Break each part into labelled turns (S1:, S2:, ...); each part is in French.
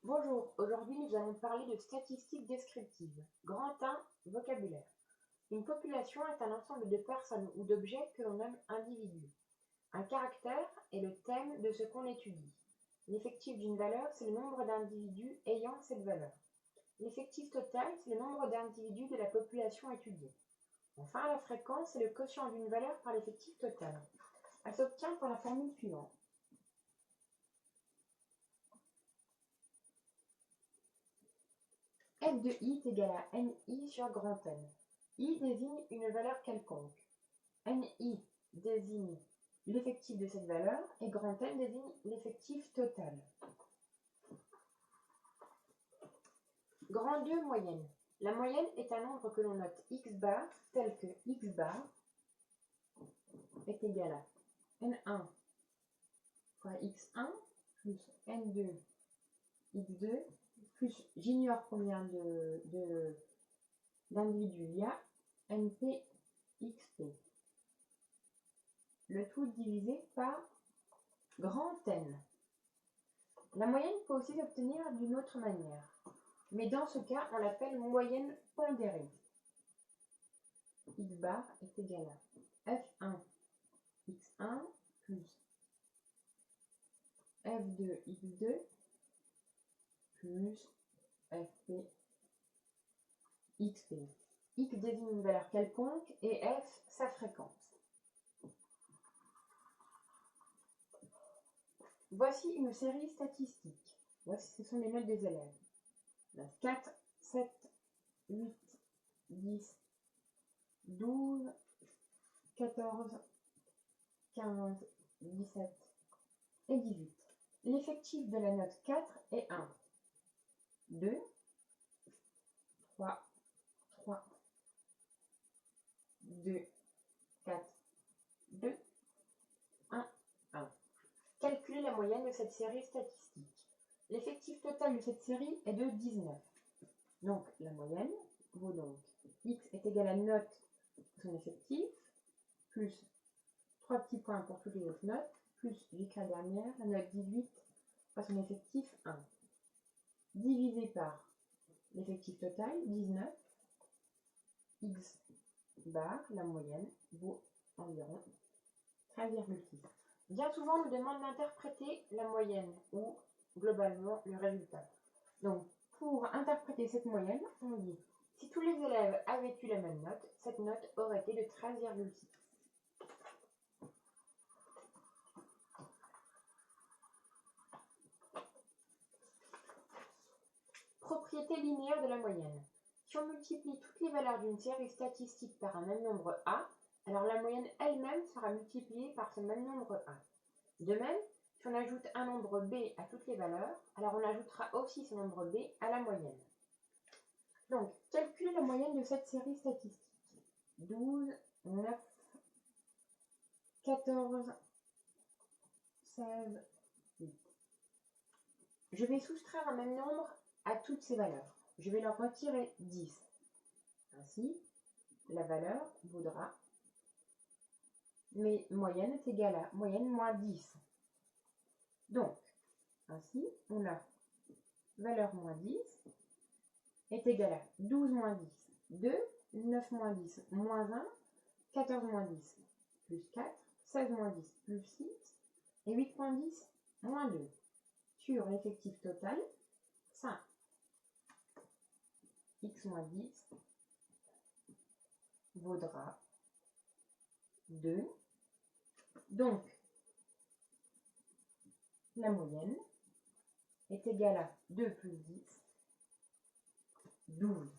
S1: Bonjour, aujourd'hui nous allons parler de statistiques descriptives. Grand 1, vocabulaire. Une population est un ensemble de personnes ou d'objets que l'on nomme individus. Un caractère est le thème de ce qu'on étudie. L'effectif d'une valeur, c'est le nombre d'individus ayant cette valeur. L'effectif total, c'est le nombre d'individus de la population étudiée. Enfin, la fréquence, c'est le quotient d'une valeur par l'effectif total. Elle s'obtient par la formule suivante. F de i est égal à ni sur grand N. I désigne une valeur quelconque. Ni désigne l'effectif de cette valeur et grand N désigne l'effectif total. Grand 2, moyenne. La moyenne est un nombre que l'on note x bar tel que x bar est égal à n1 fois x1 plus n2 x2 plus j'ignore combien d'individus il y a, np xp. Le tout divisé par grand N. La moyenne peut aussi s'obtenir d'une autre manière, mais dans ce cas, on l'appelle moyenne pondérée. X bar est égal à f1 x1 plus f2 x2 plus fp xp. X désigne une valeur quelconque et f sa fréquence. Voici une série statistique. Voici, ce sont les notes des élèves. 4, 7, 8, 10, 12, 14, 15, 17 et 18. L'effectif de la note 4 est 1, 2, 3, 3, 2, 4, 2, 1, 1. Calculer la moyenne de cette série statistique. L'effectif total de cette série est de 19. Donc, la moyenne vaut donc x est égal à note de son effectif, plus 3 petits points pour toutes les autres notes, plus jusqu'à la dernière, la note 18 par son effectif 1. Divisé par l'effectif total, 19, x bar, la moyenne, vaut environ 13,6. Bien souvent, on nous demande d'interpréter la moyenne ou globalement le résultat. Donc, pour interpréter cette moyenne, on dit si tous les élèves avaient eu la même note, cette note aurait été de 13,6. Propriété linéaire de la moyenne. Si on multiplie toutes les valeurs d'une série statistique par un même nombre A, alors la moyenne elle-même sera multipliée par ce même nombre A. De même, si on ajoute un nombre B à toutes les valeurs, alors on ajoutera aussi ce nombre B à la moyenne. Donc, calculer la moyenne de cette série statistique. 12, 9, 14, 16, 8. Je vais soustraire un même nombre à toutes ces valeurs. Je vais leur retirer 10. Ainsi, la valeur vaudra moyenne est égale à moyenne moins 10. Donc, ainsi, on a valeur moins 10 est égale à 12 moins 10, 2, 9 moins 10, moins 1, 14 moins 10, plus 4, 16 moins 10, plus 6, et 8 moins 10, moins 2. Sur l'effectif total, 5. X moins 10 vaudra 2. Donc, la moyenne est égale à 2 plus 10, 12.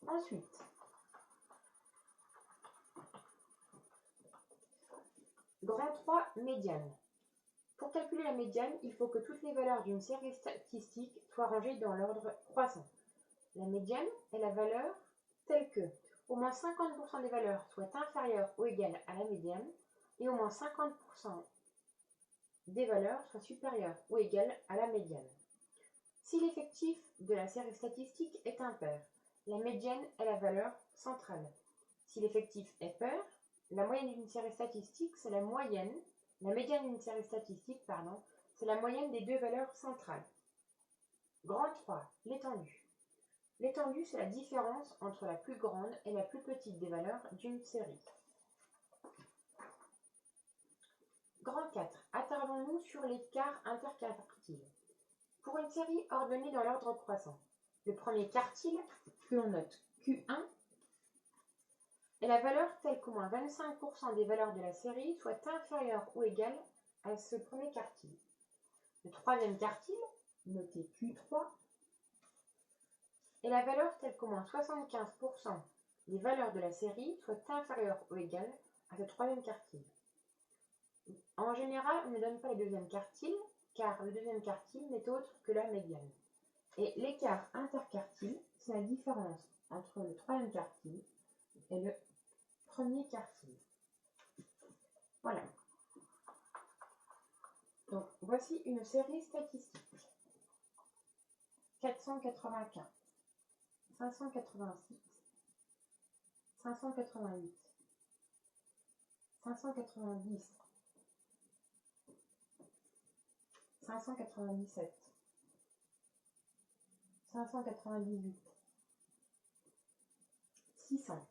S1: Ensuite, grand 3, médiane. Pour calculer la médiane, il faut que toutes les valeurs d'une série statistique soient rangées dans l'ordre croissant. La médiane est la valeur telle que au moins 50% des valeurs soient inférieures ou égales à la médiane et au moins 50% des valeurs soient supérieures ou égales à la médiane. Si l'effectif de la série statistique est impair, la médiane est la valeur centrale. Si l'effectif est pair, la moyenne d'une série statistique, c'est la médiane d'une série statistique, c'est la moyenne des deux valeurs centrales. Grand 3, l'étendue. L'étendue, c'est la différence entre la plus grande et la plus petite des valeurs d'une série. Grand 4, attardons-nous sur l'écart interquartile. Pour une série ordonnée dans l'ordre croissant, le premier quartile, que l'on note Q1, est la valeur telle qu'au moins 25% des valeurs de la série soient inférieures ou égales à ce premier quartile. Le troisième quartile, noté Q3, est la valeur telle qu'au moins 75% des valeurs de la série soient inférieures ou égales à ce troisième quartile. En général, on ne donne pas le deuxième quartile, car le deuxième quartile n'est autre que la médiane. Et l'écart interquartile, c'est la différence entre le troisième quartile et le premier quartile. Voilà. Donc, voici une série statistique. 495, 586, 588, 590, 597, 598, 600,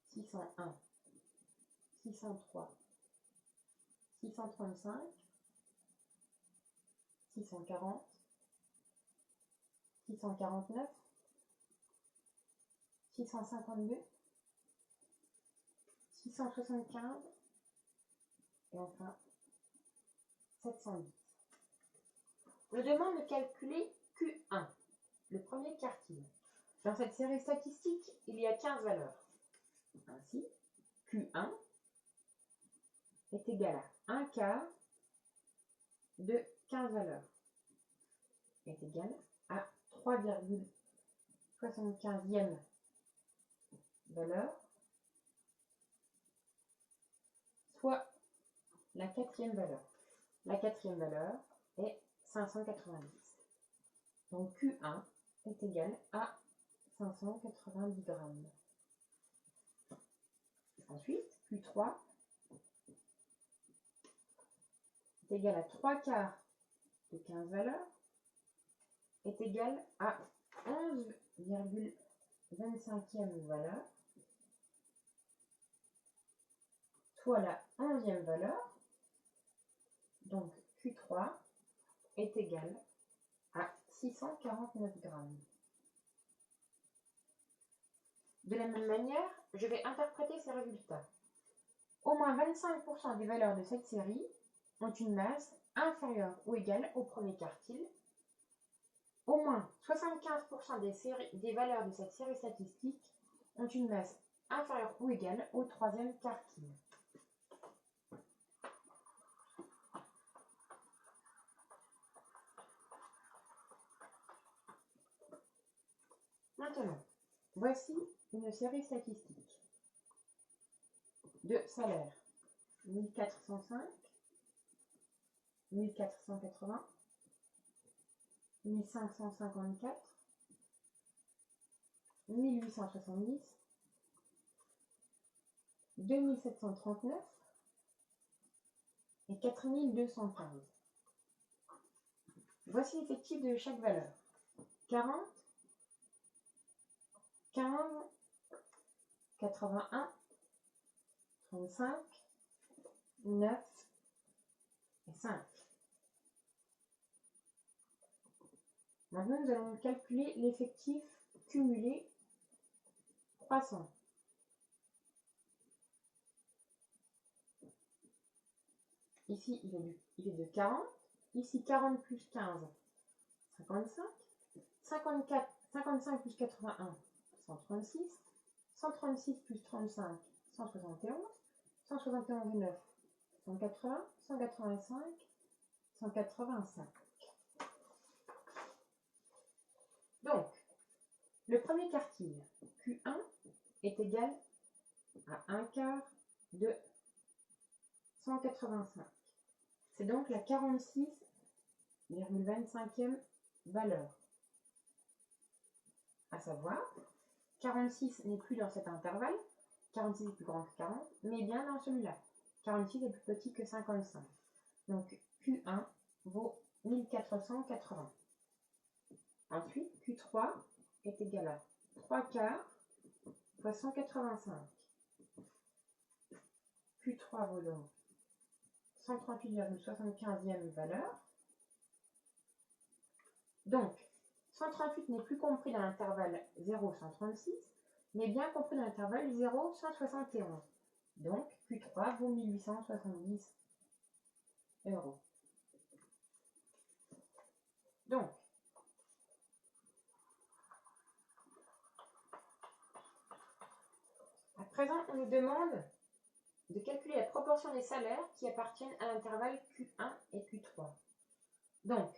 S1: 601, 603, 635, 640, 649, 652, 675 et enfin 710. On nous demande de calculer Q1, le premier quartile. Dans cette série statistique, il y a 15 valeurs. Ainsi, Q1 est égal à 1 quart de 15 valeurs, est égal à 3,75e valeur, soit la quatrième valeur. La quatrième valeur est 590. Donc Q1 est égal à 590 grammes. Ensuite, Q3 est égal à 3 quarts de 15 valeurs, est égal à 11,25e valeur, soit la 11e valeur. Donc Q3 est égal à 649 grammes. De la même manière, je vais interpréter ces résultats. Au moins 25% des valeurs de cette série ont une masse inférieure ou égale au premier quartile. Au moins 75% des valeurs de cette série statistique ont une masse inférieure ou égale au troisième quartile. Maintenant, voici une série statistique de salaire 1405, 1480, 1554, 1870, 2739 et 4215. Voici l'effectif de chaque valeur. 40, 15, 81, 35, 9 et 5. Maintenant, nous allons calculer l'effectif cumulé croissant. Ici, il est de 40. Ici, 40 plus 15, 55. 55 plus 81, 136. 136 plus 35, 171. 171 et 9, 180. 185, 185. Donc, le premier quartile, Q1, est égal à 1 quart de 185. C'est donc la 46,25e valeur. À savoir, 46 n'est plus dans cet intervalle, 46 est plus grand que 40, mais bien dans celui-là. 46 est plus petit que 55. Donc Q1 vaut 1480. Ensuite, Q3 est égal à 3 quarts fois 185. Q3 vaut donc 138,75e valeur. Donc, 138 n'est plus compris dans l'intervalle 0,136, mais bien compris dans l'intervalle 0,171. Donc, Q3 vaut 1870 €. Donc, à présent, on nous demande de calculer la proportion des salaires qui appartiennent à l'intervalle Q1 et Q3. Donc,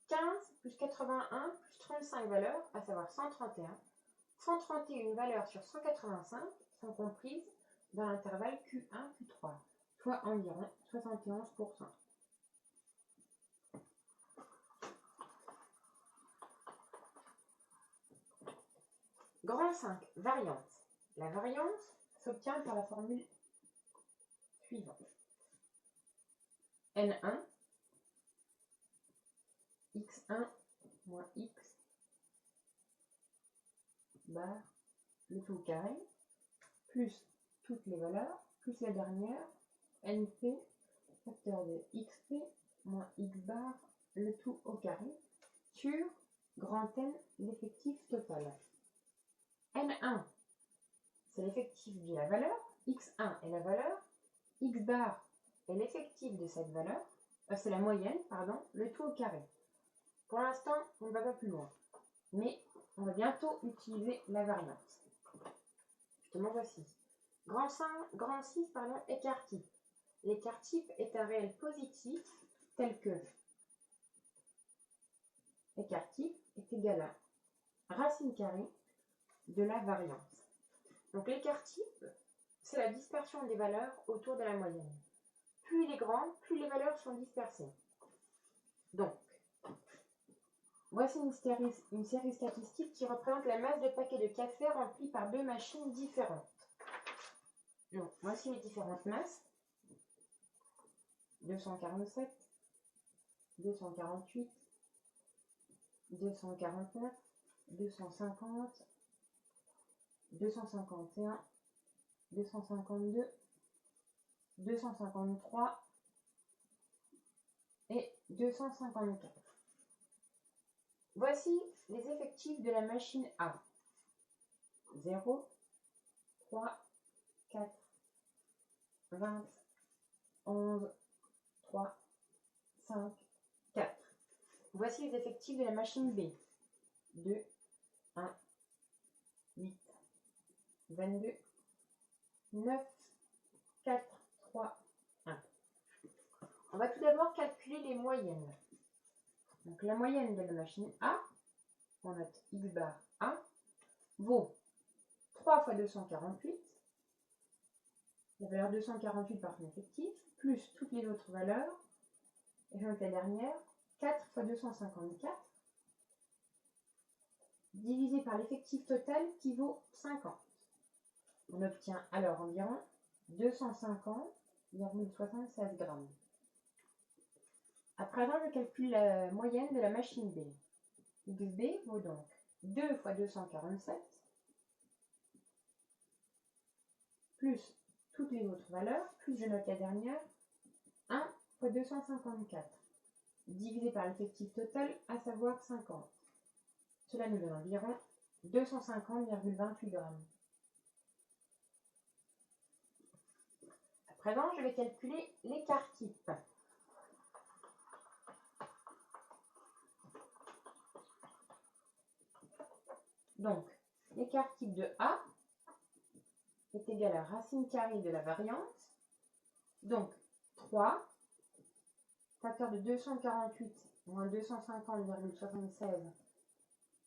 S1: 15 plus 81 plus 35 valeurs, à savoir 131. 131 valeurs sur 185 sont comprises dans l'intervalle Q1, Q3, soit environ 71%. Grand 5, variance. La variance s'obtient par la formule suivante. N1, X1 moins X bar, le tout au carré, plus toutes les valeurs, plus la dernière, NP, facteur de XP moins X bar, le tout au carré, sur grand N, l'effectif total. N1, c'est l'effectif de la valeur, X1 est la valeur, X bar est l'effectif de cette valeur, c'est la moyenne, pardon, le tout au carré. Pour l'instant, on ne va pas plus loin, mais on va bientôt utiliser la variance. Justement, voici. Grand 6, écart type. L'écart type est un réel positif tel que écart type est égal à racine carrée de la variance. Donc l'écart type, c'est la dispersion des valeurs autour de la moyenne. Plus il est grand, plus les valeurs sont dispersées. Donc, voici une série statistique qui représente la masse de paquets de café remplis par deux machines différentes. Donc, voici les différentes masses. 247, 248, 249, 250, 251, 252, 253 et 254. Voici les effectifs de la machine A. 0, 3, 4, 20, 11, 3, 5, 4. Voici les effectifs de la machine B. 2, 1, 8, 22, 9, 4, 3, 1. On va tout d'abord calculer les moyennes. Donc la moyenne de la machine A, on note X bar A, vaut 3 fois 248, la valeur 248 par son effectif, plus toutes les autres valeurs, et je note la dernière, 4 fois 254, divisé par l'effectif total qui vaut 50. On obtient alors environ 250,76 grammes. À présent, je calcule la moyenne de la machine B. XB vaut donc 2 fois 247, plus toutes les autres valeurs, plus je note la dernière, 1 fois 254, divisé par l'effectif total, à savoir 50. Cela nous donne environ 250,28 grammes. À présent, je vais calculer l'écart type. Donc, l'écart type de A est égal à racine carrée de la variance. Donc, 3, facteur de 248 moins 250,76,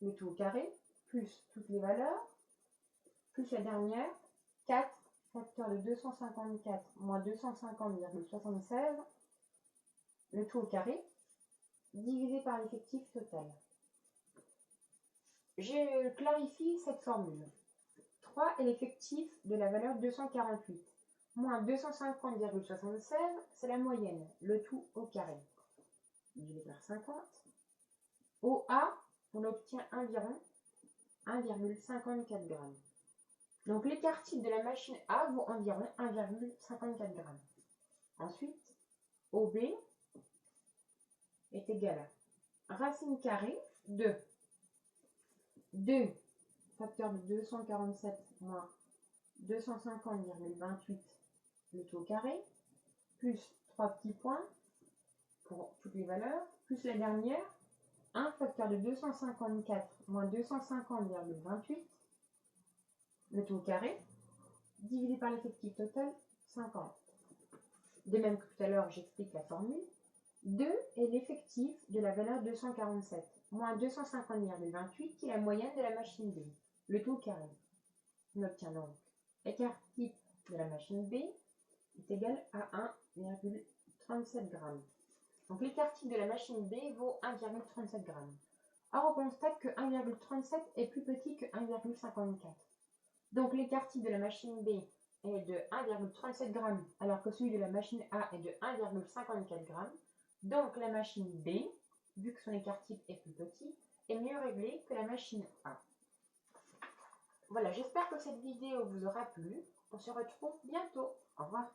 S1: le tout au carré, plus toutes les valeurs, plus la dernière, 4, facteur de 254 moins 250,76, le tout au carré, divisé par l'effectif total. Je clarifie cette formule. 3 est l'effectif de la valeur 248, moins 250,76, c'est la moyenne, le tout au carré. Divisé par 50. Au A, on obtient environ 1,54 g. Donc l'écart type de la machine A vaut environ 1,54 g. Ensuite, OB est égal à racine carrée de 2 facteur de 247 moins 250,28 le tout au carré, plus 3 petits points pour toutes les valeurs, plus la dernière, 1 facteur de 254 moins 250,28 le tout au carré, divisé par l'effectif total, 50. De même que tout à l'heure, j'explique la formule. 2 est l'effectif de la valeur 247, moins 250,28 qui est la moyenne de la machine B, le tout au carré. On obtient donc l'écart type de la machine B est égal à 1,37 g. Donc l'écart type de la machine B vaut 1,37 g. Or, on constate que 1,37 est plus petit que 1,54. Donc l'écart type de la machine B est de 1,37 g, alors que celui de la machine A est de 1,54 g. Donc la machine B, vu que son écart type est plus petit, est mieux réglée que la machine A. Voilà, j'espère que cette vidéo vous aura plu. On se retrouve bientôt. Au revoir.